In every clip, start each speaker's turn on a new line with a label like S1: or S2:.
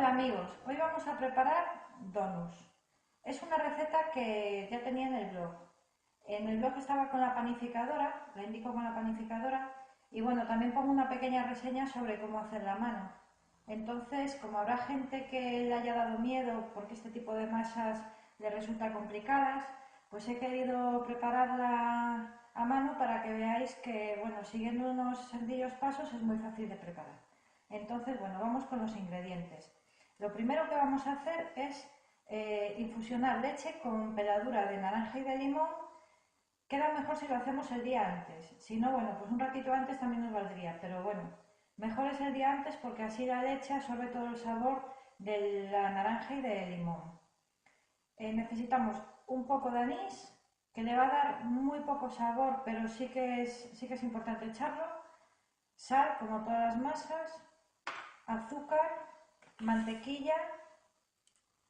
S1: Hola amigos, hoy vamos a preparar donuts. Es una receta que ya tenía en el blog. En el blog estaba con la panificadora, la indico con la panificadora, y bueno, también pongo una pequeña reseña sobre cómo hacerla a mano. Entonces, como habrá gente que le haya dado miedo porque este tipo de masas le resulta complicadas, pues he querido prepararla a mano para que veáis que, bueno, siguiendo unos sencillos pasos es muy fácil de preparar. Entonces, bueno, vamos con los ingredientes. Lo primero que vamos a hacer es infusionar leche con peladura de naranja y de limón. Queda mejor si lo hacemos el día antes. Si no, bueno, pues un ratito antes también nos valdría, pero bueno, mejor es el día antes porque así la leche absorbe todo el sabor de la naranja y del limón. Necesitamos un poco de anís, que le va a dar muy poco sabor, pero sí que es importante echarlo. Sal, como todas las masas, azúcar, mantequilla,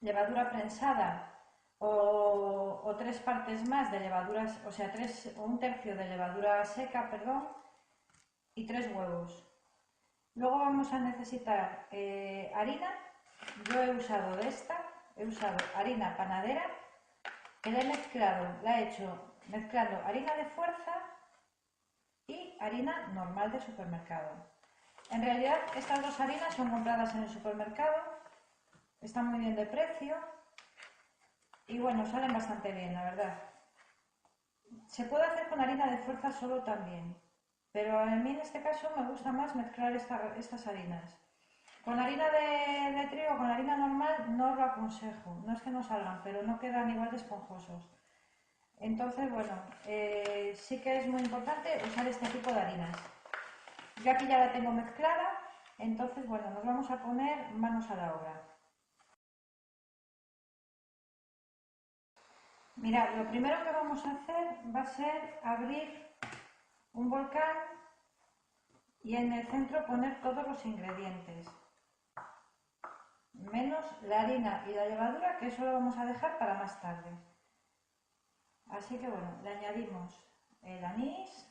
S1: levadura prensada o 3 partes más de levaduras, o sea, un tercio de levadura seca, perdón, y 3 huevos. Luego vamos a necesitar harina. Yo he usado he usado harina panadera, que la he mezclado, la he hecho mezclando harina de fuerza y harina normal de supermercado. En realidad estas dos harinas son compradas en el supermercado, están muy bien de precio y bueno, salen bastante bien, la verdad. Se puede hacer con harina de fuerza solo también, pero a mí en este caso me gusta más mezclar estas harinas. Con harina de trigo, con harina normal, no os lo aconsejo. No es que no salgan, pero no quedan igual de esponjosos. Entonces, bueno, sí que es muy importante usar este tipo de harinas. Yo aquí ya la tengo mezclada, entonces, bueno, nos vamos a poner manos a la obra. Mirad, lo primero que vamos a hacer va a ser abrir un volcán y en el centro poner todos los ingredientes, menos la harina y la levadura, que eso lo vamos a dejar para más tarde. Así que bueno, le añadimos el anís,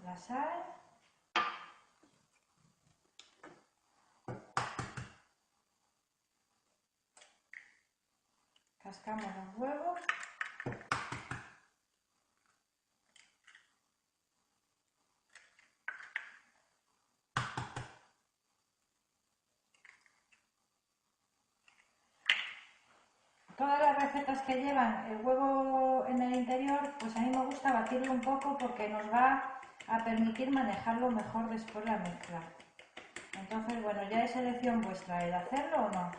S1: la sal, cascamos los huevos, todas las recetas que llevan el huevo en el interior, pues a mí me gusta batirlo un poco porque nos va a permitir manejarlo mejor después la mezcla. Entonces, bueno, ya es elección vuestra el hacerlo o no.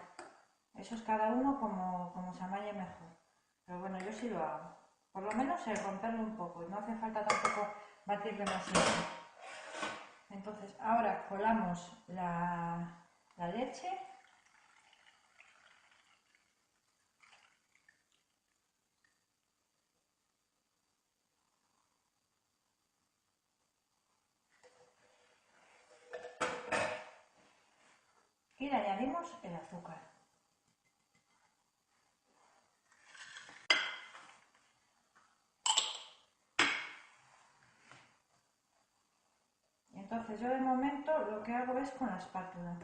S1: Eso es cada uno como se amañe mejor. Pero bueno, yo sí lo hago. Por lo menos el romperlo un poco y no hace falta tampoco batir demasiado. Entonces, ahora colamos la leche. Y le añadimos el azúcar. Entonces yo de momento lo que hago es con la espátula.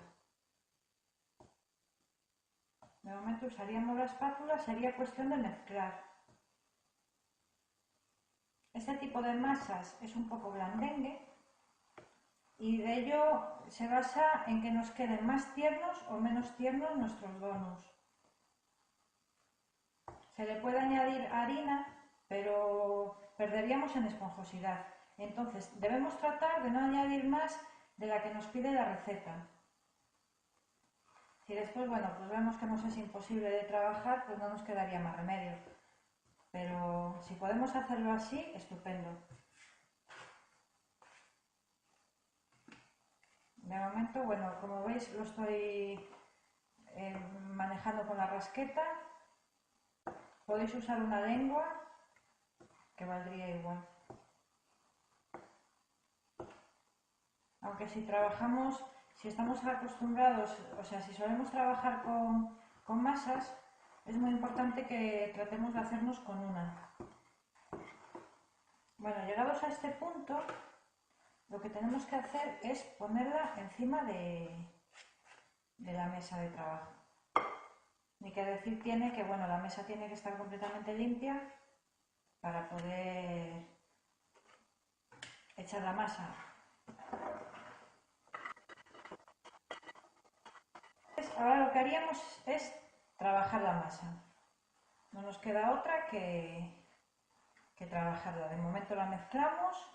S1: De momento usaríamos la espátula, sería cuestión de mezclar. Este tipo de masas es un poco blandengue y de ello se basa en que nos queden más tiernos o menos tiernos nuestros donuts. Se le puede añadir harina, pero perderíamos en esponjosidad. Entonces debemos tratar de no añadir más de la que nos pide la receta. Si después, bueno, pues vemos que nos es imposible de trabajar, pues no nos quedaría más remedio. Pero si podemos hacerlo así, estupendo. De momento, bueno, como veis lo estoy manejando con la rasqueta. Podéis usar una lengua, que valdría igual. Aunque si estamos acostumbrados, o sea, si solemos trabajar con masas, es muy importante que tratemos de hacernos con una. Bueno, llegados a este punto, lo lo que tenemos que hacer es ponerla encima de la mesa de trabajo. Ni que decir tiene que, bueno, la mesa tiene que estar completamente limpia para poder echar la masa. Ahora lo que haríamos es trabajar la masa. No nos queda otra que trabajarla. De momento la mezclamos.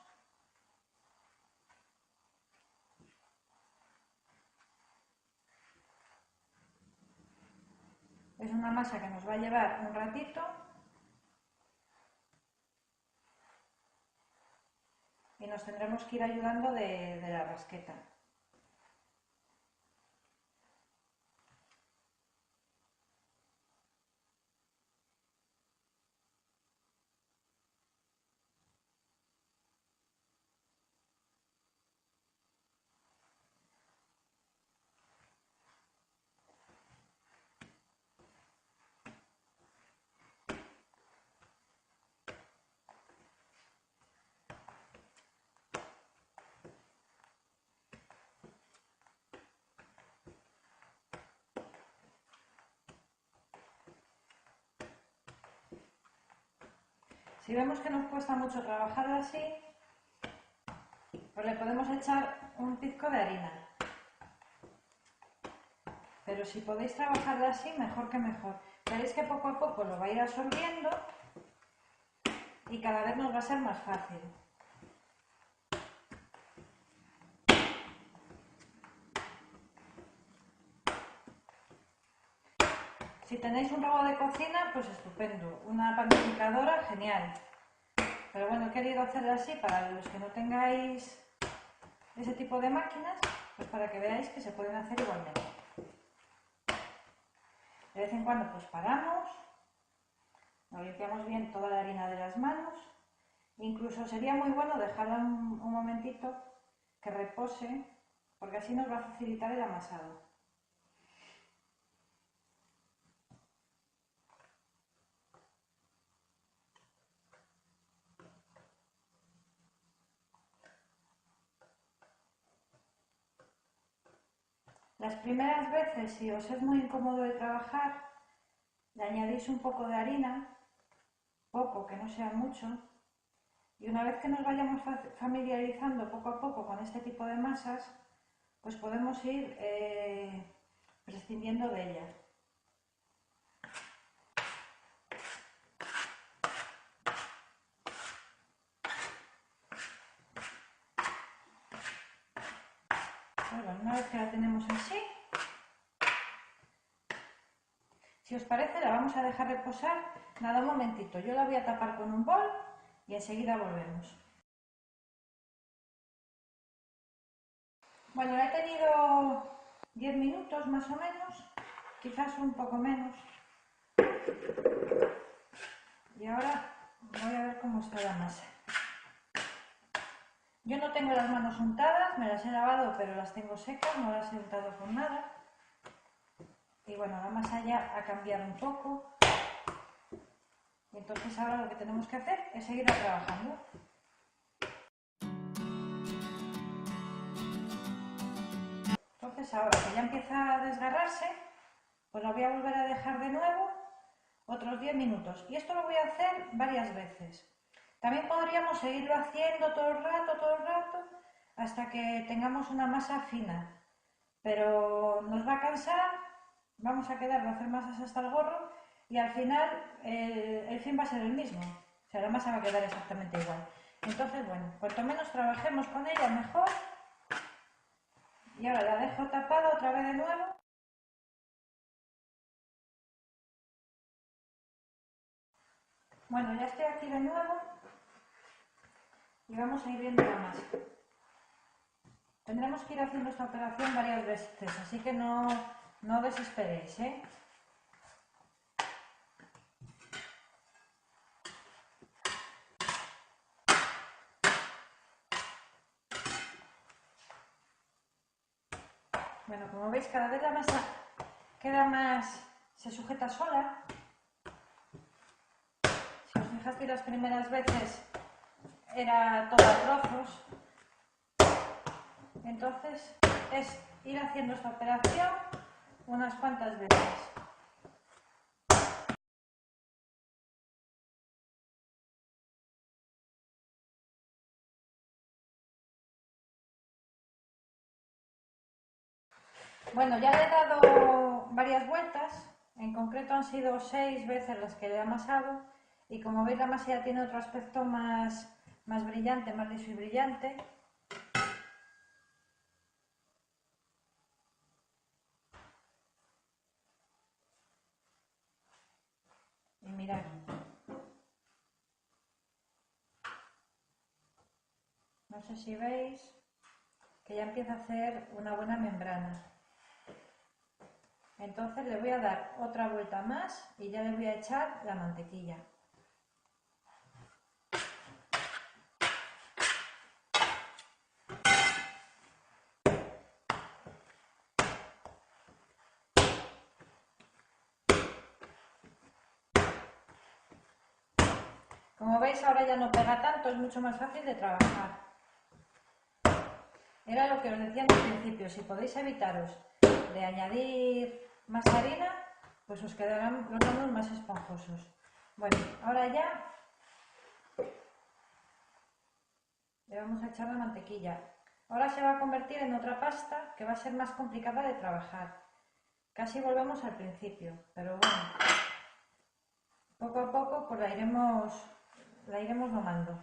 S1: Es una masa que nos va a llevar un ratito y nos tendremos que ir ayudando de la rasqueta. Si vemos que nos cuesta mucho trabajarla así, pues le podemos echar un pizco de harina. Pero si podéis trabajarla así, mejor que mejor. Veréis que poco a poco lo va a ir absorbiendo y cada vez nos va a ser más fácil. Si tenéis un robot de cocina, pues estupendo. Una panificadora, genial. Pero bueno, he querido hacerlo así para los que no tengáis ese tipo de máquinas, pues para que veáis que se pueden hacer igualmente. De vez en cuando pues paramos, nos limpiamos bien toda la harina de las manos. Incluso sería muy bueno dejarla un momentito que repose, porque así nos va a facilitar el amasado. Las primeras veces, si os es muy incómodo de trabajar, le añadís un poco de harina, poco, que no sea mucho, y una vez que nos vayamos familiarizando poco a poco con este tipo de masas, pues podemos ir prescindiendo de ellas. Bueno, una vez que la tenemos así, si os parece la vamos a dejar reposar nada un momentito. Yo la voy a tapar con un bol y enseguida volvemos. Bueno, la he tenido 10 minutos más o menos, quizás un poco menos. Y ahora voy a ver cómo está la masa. Yo no tengo las manos untadas, me las he lavado, pero las tengo secas, no las he untado con nada. Y bueno, la masa ya ha cambiado un poco. Y entonces ahora lo que tenemos que hacer es seguir trabajando. Entonces ahora que ya empieza a desgarrarse, pues la voy a volver a dejar de nuevo otros 10 minutos. Y esto lo voy a hacer varias veces. También podríamos seguirlo haciendo todo el rato, hasta que tengamos una masa fina. Pero nos va a cansar, vamos a quedar de hacer masas hasta el gorro y al final el fin va a ser el mismo. O sea, la masa va a quedar exactamente igual. Entonces, bueno, cuanto menos trabajemos con ella, mejor. Y ahora la dejo tapada otra vez de nuevo. Bueno, ya estoy aquí de nuevo y vamos a ir viendo la masa. Tendremos que ir haciendo esta operación varias veces, así que no desesperéis, ¿eh? Bueno, como veis, cada vez la masa queda más, se sujeta sola. Si os fijasteis las primeras veces era todo a trozos, Entonces es ir haciendo esta operación unas cuantas veces. Bueno, ya le he dado varias vueltas, en concreto han sido 6 veces las que le he amasado y como veis la masa ya tiene otro aspecto más brillante, más liso y brillante. Y mirad, no sé si veis que ya empieza a hacer una buena membrana. Entonces le voy a dar otra vuelta más y ya le voy a echar la mantequilla. Como veis ahora ya no pega tanto, es mucho más fácil de trabajar. Era lo que os decía al principio, si podéis evitaros de añadir más harina, pues os quedarán los donuts más esponjosos. Bueno, ahora ya le vamos a echar la mantequilla. Ahora se va a convertir en otra pasta que va a ser más complicada de trabajar. Casi volvemos al principio, pero bueno, poco a poco pues la iremos domando.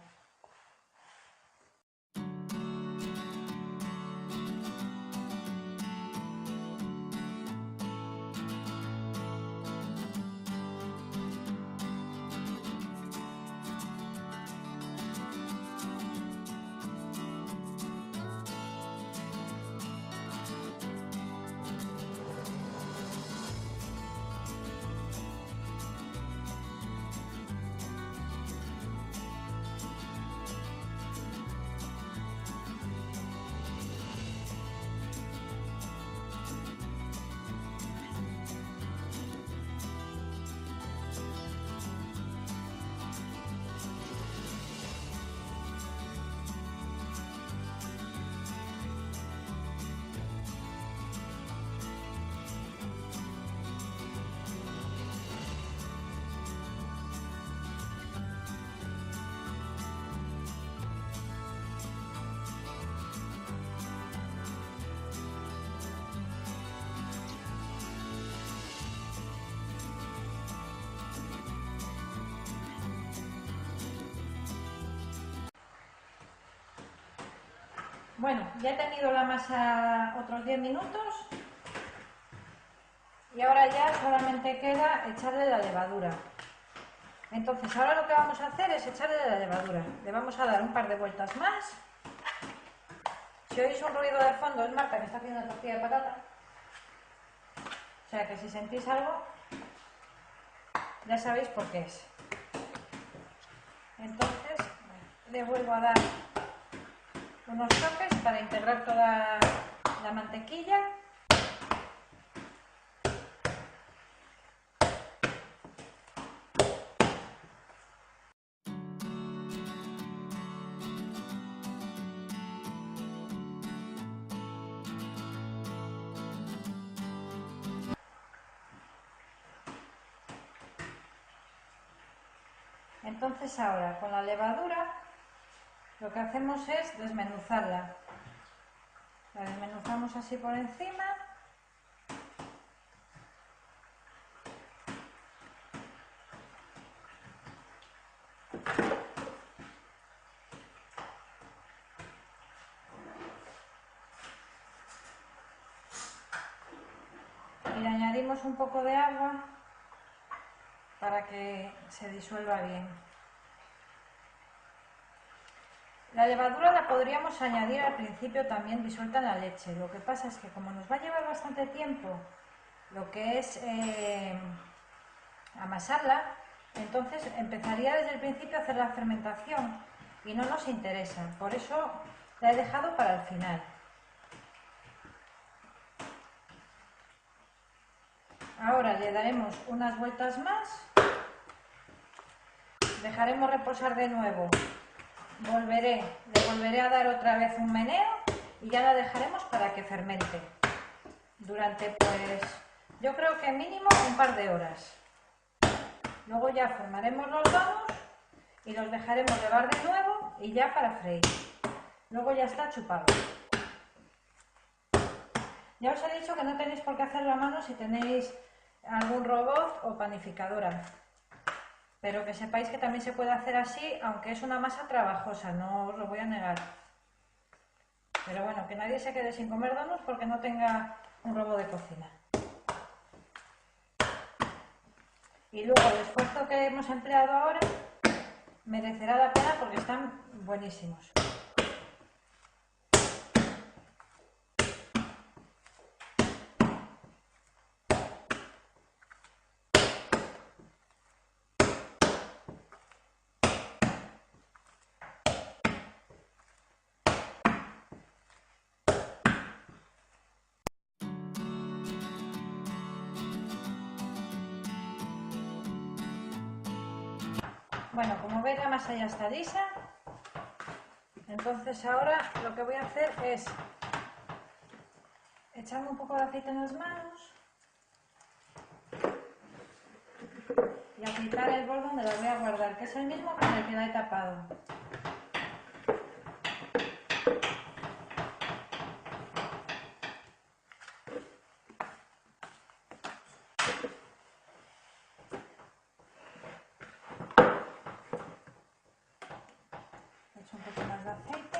S1: Bueno, ya he tenido la masa otros 10 minutos y ahora ya solamente queda echarle la levadura. Entonces ahora lo que vamos a hacer es echarle la levadura. Le vamos a dar un par de vueltas más. Si oís un ruido de fondo es Marta que está haciendo la tortilla de patata. O sea que si sentís algo ya sabéis por qué es. Entonces le vuelvo a dar unos toques para integrar toda la mantequilla. Entonces ahora con la levadura lo que hacemos es desmenuzarla. La desmenuzamos así por encima. Y le añadimos un poco de agua para que se disuelva bien. La levadura la podríamos añadir al principio también disuelta en la leche. Lo que pasa es que como nos va a llevar bastante tiempo lo que es amasarla, entonces empezaría desde el principio a hacer la fermentación y no nos interesa. Por eso la he dejado para el final. Ahora le daremos unas vueltas más, dejaremos reposar de nuevo. Le volveré a dar otra vez un meneo y ya la dejaremos para que fermente durante, pues, yo creo que mínimo un par de horas. Luego ya formaremos los donuts y los dejaremos levar de nuevo y ya para freír. Luego ya está chupado. Ya os he dicho que no tenéis por qué hacerlo a mano si tenéis algún robot o panificadora. Pero que sepáis que también se puede hacer así, aunque es una masa trabajosa, no os lo voy a negar. Pero bueno, que nadie se quede sin comer donuts porque no tenga un robot de cocina. Y luego el esfuerzo que hemos empleado ahora merecerá la pena porque están buenísimos. Bueno, como veis la masa ya está lisa, entonces ahora lo que voy a hacer es echarme un poco de aceite en las manos y aplicar el bol donde la voy a guardar, que es el mismo con el que la he tapado. Echo un poco más de aceite.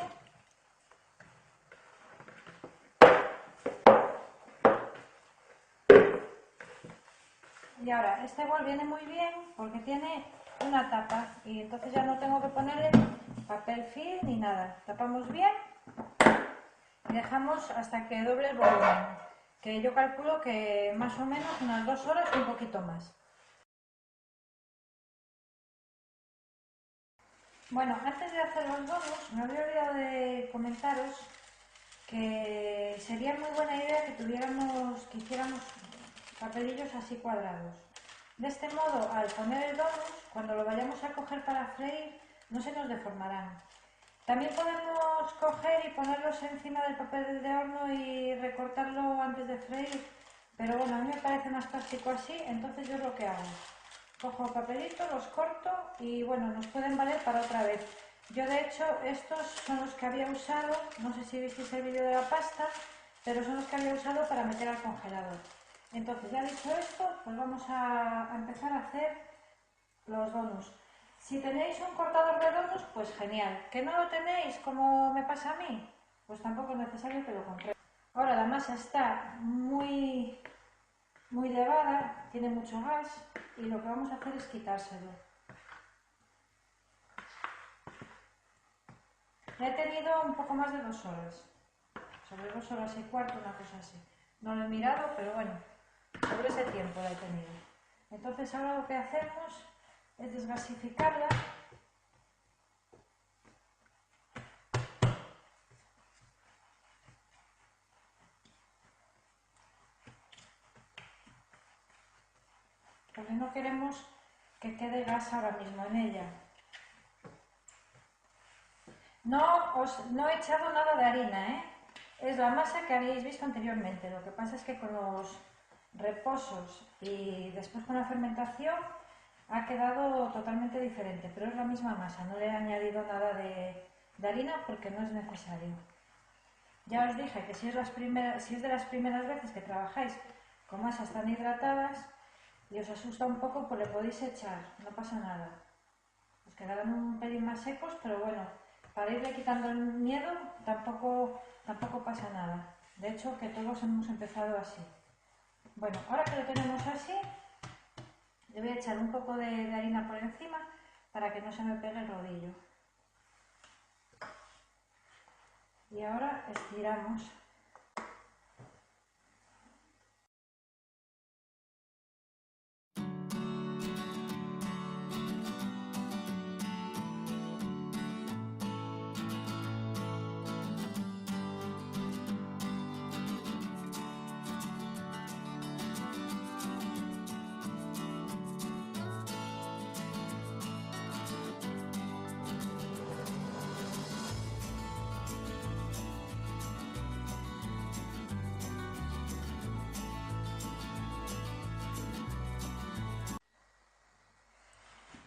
S1: Y ahora, este bol viene muy bien porque tiene una tapa y entonces ya no tengo que ponerle papel film ni nada. Tapamos bien y dejamos hasta que doble el volumen, que yo calculo que más o menos unas 2 horas o un poquito más. Bueno, antes de hacer los donuts, me había olvidado de comentaros que sería muy buena idea que hiciéramos papelillos así cuadrados. De este modo, al poner el donut, cuando lo vayamos a coger para freír, no se nos deformarán. También podemos coger y ponerlos encima del papel de horno y recortarlo antes de freír, pero bueno, a mí me parece más práctico así, entonces yo lo que hago. Cojo papelito, los corto y bueno, nos pueden valer para otra vez. Yo de hecho estos son los que había usado, no sé si visteis el vídeo de la pasta, pero son los que había usado para meter al congelador. Entonces ya dicho esto, pues vamos a empezar a hacer los donuts. Si tenéis un cortador de donuts, pues genial. ¿Que no lo tenéis como me pasa a mí? Pues tampoco es necesario que lo compréis. Ahora la masa está muy elevada, tiene mucho gas y lo que vamos a hacer es quitárselo. Ya he tenido un poco más de 2 horas, sobre 2 horas y cuarto, una cosa así. No lo he mirado, pero bueno, sobre ese tiempo la he tenido. Entonces ahora lo que hacemos es desgasificarla. Porque no queremos que quede gas ahora mismo en ella. No he echado nada de harina, ¿eh? Es la masa que habíais visto anteriormente. Lo que pasa es que con los reposos y después con la fermentación ha quedado totalmente diferente, pero es la misma masa. No le he añadido nada de harina porque no es necesario. Ya os dije que si es de las primeras veces que trabajáis con masas tan hidratadas y os asusta un poco, pues le podéis echar, no pasa nada. Os quedarán un pelín más secos, pero bueno, para irle quitando el miedo tampoco pasa nada. De hecho, que todos hemos empezado así. Bueno, ahora que lo tenemos así, le voy a echar un poco de harina por encima para que no se me pegue el rodillo. Y ahora estiramos.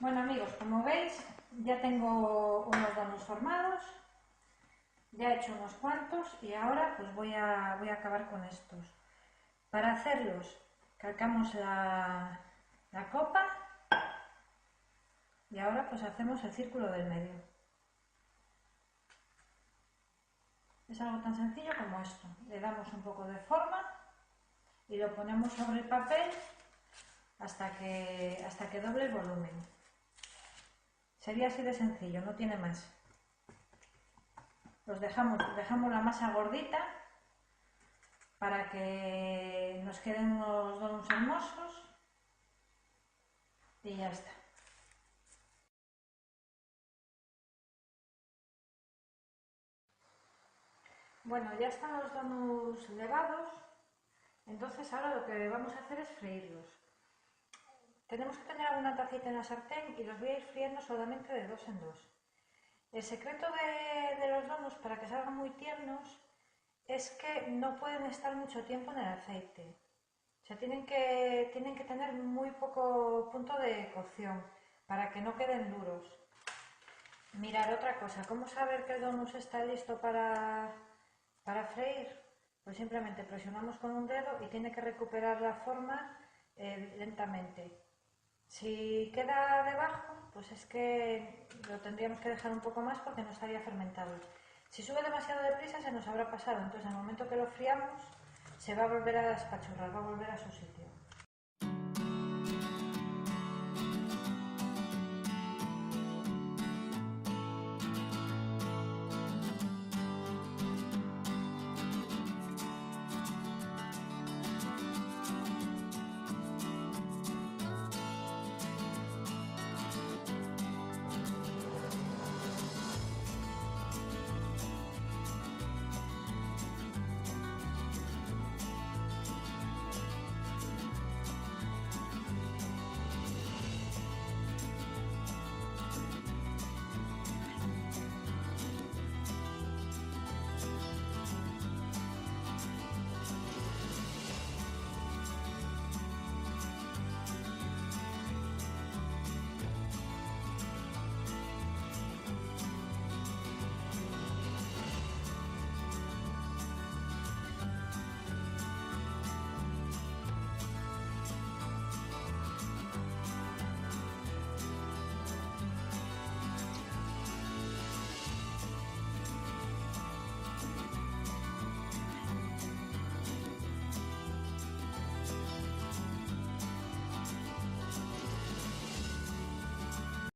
S1: Bueno amigos, como veis ya tengo unos donuts formados, ya he hecho unos cuantos y ahora pues voy a acabar con estos. Para hacerlos calcamos la copa y ahora pues hacemos el círculo del medio. Es algo tan sencillo como esto, le damos un poco de forma y lo ponemos sobre el papel hasta que doble el volumen. Sería así de sencillo, no tiene más. Los dejamos la masa gordita para que nos queden unos donuts hermosos y ya está. Bueno, ya están los donuts levados, entonces ahora lo que vamos a hacer es freírlos. Tenemos que tener una tacita en la sartén y los voy a ir friendo solamente de dos en dos. El secreto de los donuts para que salgan muy tiernos es que no pueden estar mucho tiempo en el aceite. O sea, tienen que tener muy poco punto de cocción para que no queden duros. Mirad, otra cosa, ¿cómo saber que el donut está listo para freír? Pues simplemente presionamos con un dedo y tiene que recuperar la forma lentamente. Si queda debajo, pues es que lo tendríamos que dejar un poco más porque no estaría fermentado. Si sube demasiado deprisa se nos habrá pasado, entonces al momento que lo friamos se va a volver a despachurrar, va a volver a su sitio.